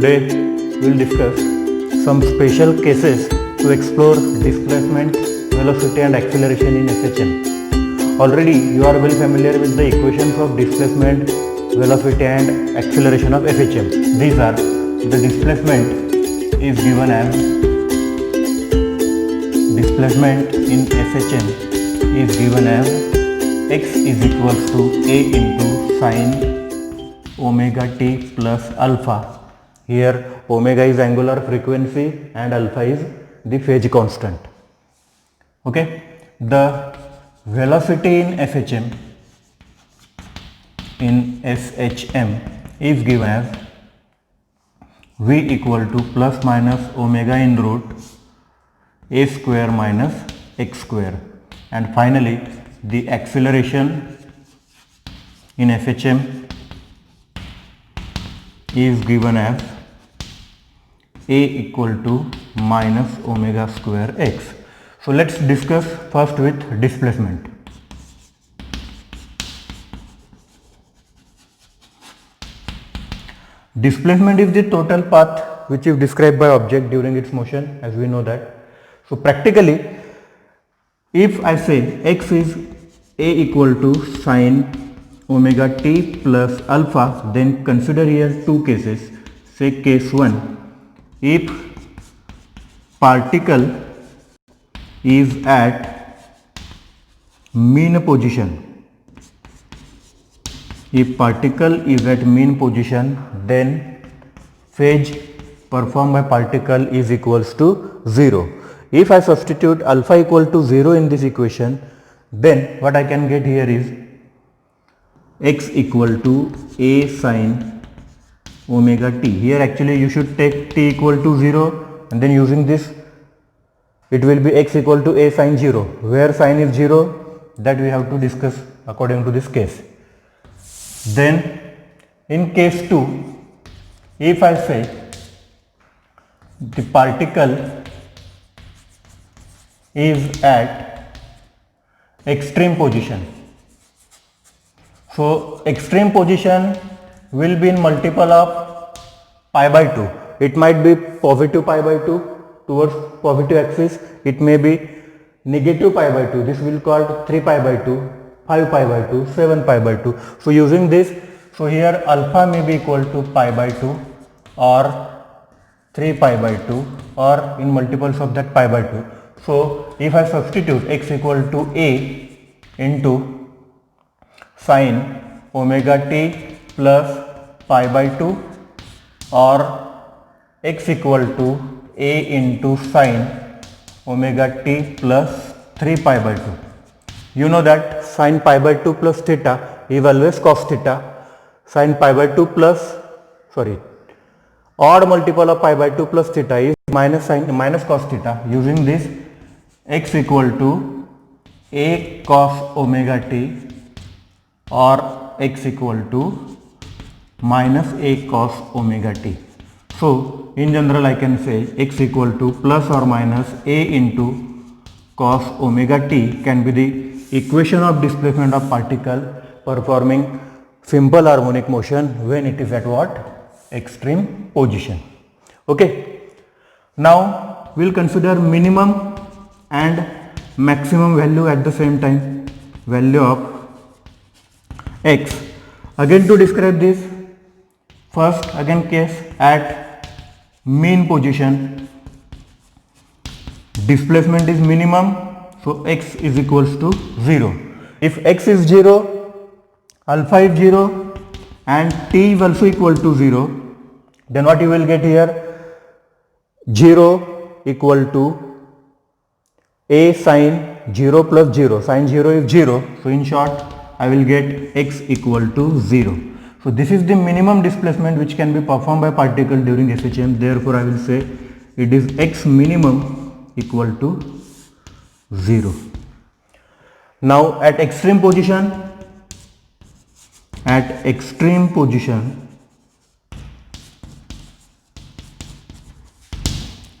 Today we will discuss some special cases to explore displacement, velocity and acceleration in FHM. Already you are well familiar with the equations of displacement, velocity and acceleration of FHM. These are: the displacement is given as displacement in FHM is given as x is equals to a into sine omega t plus alpha. Here omega is angular frequency and alpha is the phase constant. Okay, the velocity in FHM is given as v equal to plus minus omega in root a square minus x square, and finally the acceleration in FHM is given as a equal to minus omega square x. So let's discuss first with displacement. Displacement is the total path which is described by object during its motion, as we know that. So practically, if I say x is a equal to sine omega t plus alpha, then consider here two cases. Say case 1, if particle is at mean position, then phase performed by particle is equals to 0. If I substitute alpha equal to 0 in this equation, then what I can get here is x equal to a sine omega t. Here actually you should take t equal to 0, and then using this it will be x equal to a sine 0. Where sine is 0, that we have to discuss according to this case. Then in case 2, if I say the particle is at extreme position, so extreme position will be in multiple of pi by 2. It might be positive pi by 2 towards positive axis, it may be negative pi by 2, this will call 3 pi by 2, 5 pi by 2, 7 pi by 2. So using this, so here alpha may be equal to pi by 2 or 3 pi by 2 or in multiples of that pi by 2. So if I substitute x equal to a into sine omega t plus pi by 2 or x equal to a into sine omega t plus 3 pi by 2. You know that sine pi by 2 plus theta is always cos theta. Sine pi by 2 plus, odd multiple of pi by 2 plus theta is minus cos theta. Using this, x equal to a cos omega t or x equal to minus a cos omega t. So in general I can say x equal to plus or minus a into cos omega t can be the equation of displacement of particle performing simple harmonic motion when it is at what? Extreme position. Okay. Now we will consider minimum and maximum value at the same time, value of x. Again to describe this, first again case at mean position, displacement is minimum, so x is equals to 0. If x is 0, alpha is 0 and t is also equal to 0, then what you will get here? 0 equal to a sine 0 plus 0, sine 0 is 0, so in short I will get x equal to 0. So this is the minimum displacement which can be performed by particle during FHM, therefore I will say it is x minimum equal to 0. Now at extreme position,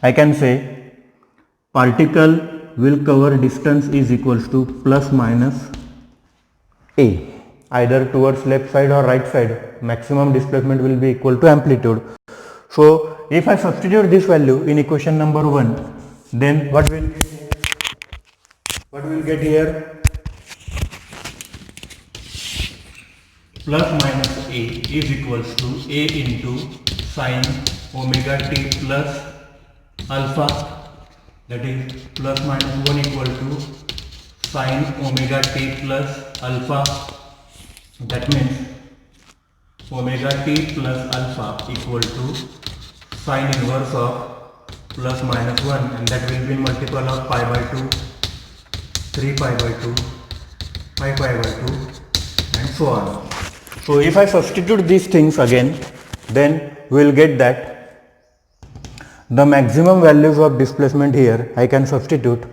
I can say particle will cover distance is equals to plus minus a. either towards left side or right side, maximum displacement will be equal to amplitude. So if I substitute this value in equation number 1, then what will get here? Plus minus a is equals to a into sine omega t plus alpha, that is plus minus 1 equal to sine omega t plus alpha. That means omega t plus alpha equal to sine inverse of plus minus 1, and that will be multiple of pi by 2, 3 pi by 2, 5 pi by 2, and so on. So if I substitute these things again, then we will get that the maximum values of displacement here I can substitute.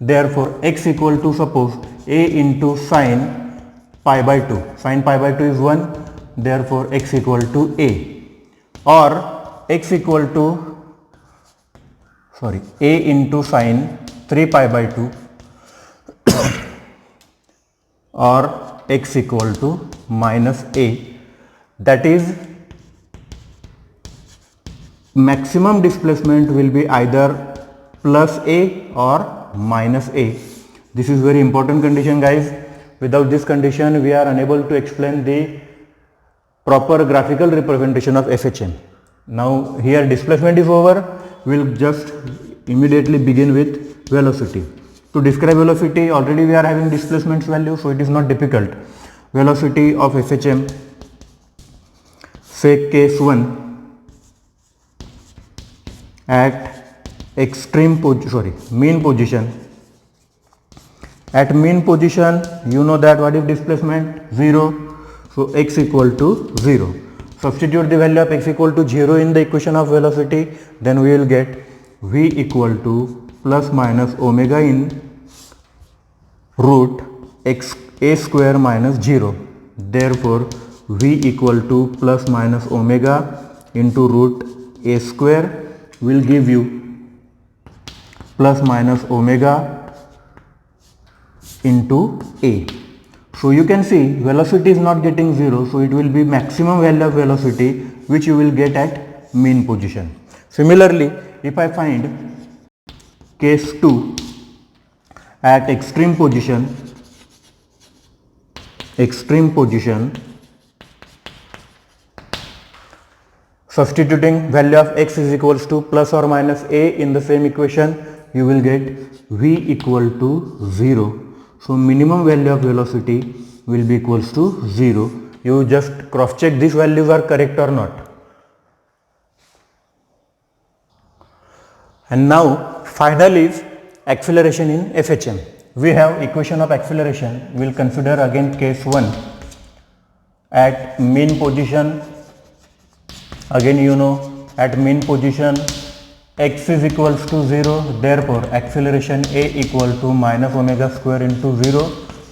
Therefore x equal to, suppose, a into sine pi by 2. Sine pi by 2 is 1. Therefore x equal to a, or x equal to, a into sine 3 pi by 2, or x equal to minus a, that is maximum displacement will be either plus a or minus a. This is very important condition, guys. Without this condition we are unable to explain the proper graphical representation of FHM. Now here displacement is over, we will just immediately begin with velocity. To describe velocity, already we are having displacement value, so it is not difficult. Velocity of FHM, say case 1, at mean position. At mean position, you know that what is displacement? 0. So x equal to 0. Substitute the value of x equal to 0 in the equation of velocity, then we will get v equal to plus minus omega in root x a square minus 0. Therefore v equal to plus minus omega into root a square will give you plus minus omega into a. So you can see velocity is not getting 0, so it will be maximum value of velocity which you will get at mean position. Similarly, if I find case 2 at extreme position, substituting value of x is equals to plus or minus a in the same equation, you will get v equal to 0. So minimum value of velocity will be equals to 0. You just cross check these values are correct or not. And now final is acceleration in FHM. We have equation of acceleration. We will consider again case 1 at mean position. Again you know, at mean position x is equals to 0, therefore acceleration a equal to minus omega square into 0,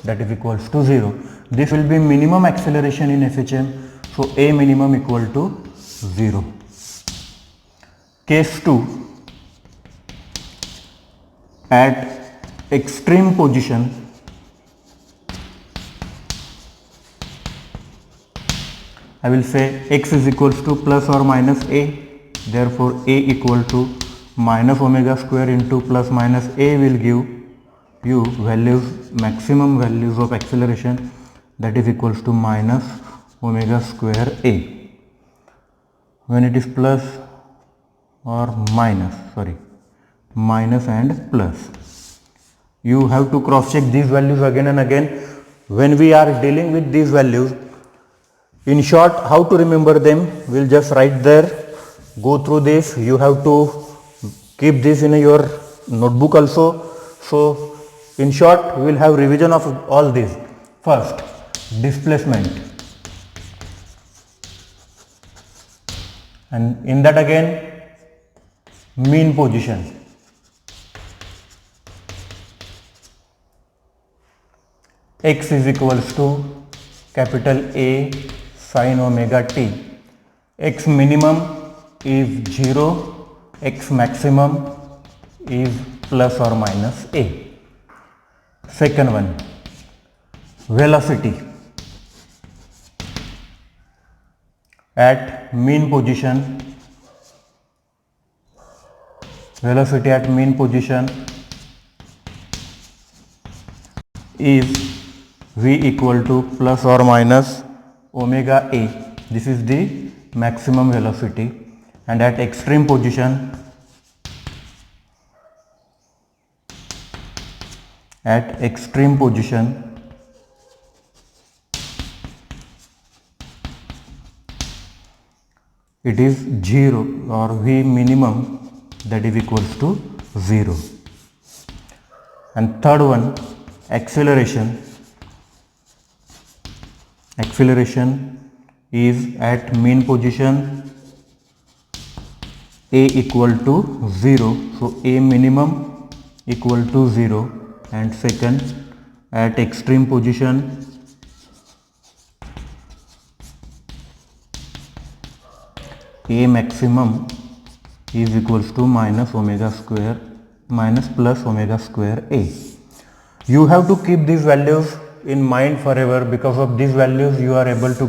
that is equals to 0. This will be minimum acceleration in FHM, so a minimum equal to 0. Case 2 at extreme position, I will say x is equals to plus or minus a, therefore a equal to minus omega square into plus minus a will give you values, maximum values of acceleration, that is equals to minus omega square a. When it is plus or minus and plus, you have to cross check these values again and again. When we are dealing with these values, in short, how to remember them, we will just write there. Go through this, you have to keep this in your notebook also. So in short, we will have revision of all these. First, displacement, and in that again mean position, x is equals to capital A sin omega t. X minimum is 0, x maximum is plus or minus a. Second one, velocity at mean position, velocity at mean position is v equal to plus or minus omega a. This is the maximum velocity, and at extreme position it is 0 or v minimum, that is equals to 0. And third one, acceleration is at mean position a equal to 0, so a minimum equal to 0, and second, at extreme position a maximum is equals to minus plus omega square a. You have to keep these values in mind forever. Because of these values you are able to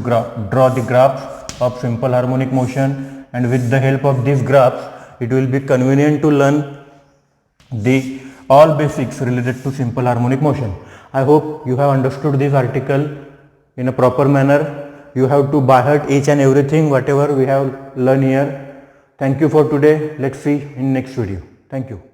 draw the graphs of simple harmonic motion, and with the help of these graphs it will be convenient to learn the all basics related to simple harmonic motion. I hope you have understood this article in a proper manner. You have to by heart each and everything whatever we have learned here. Thank you for today. Let's see in next video. Thank you.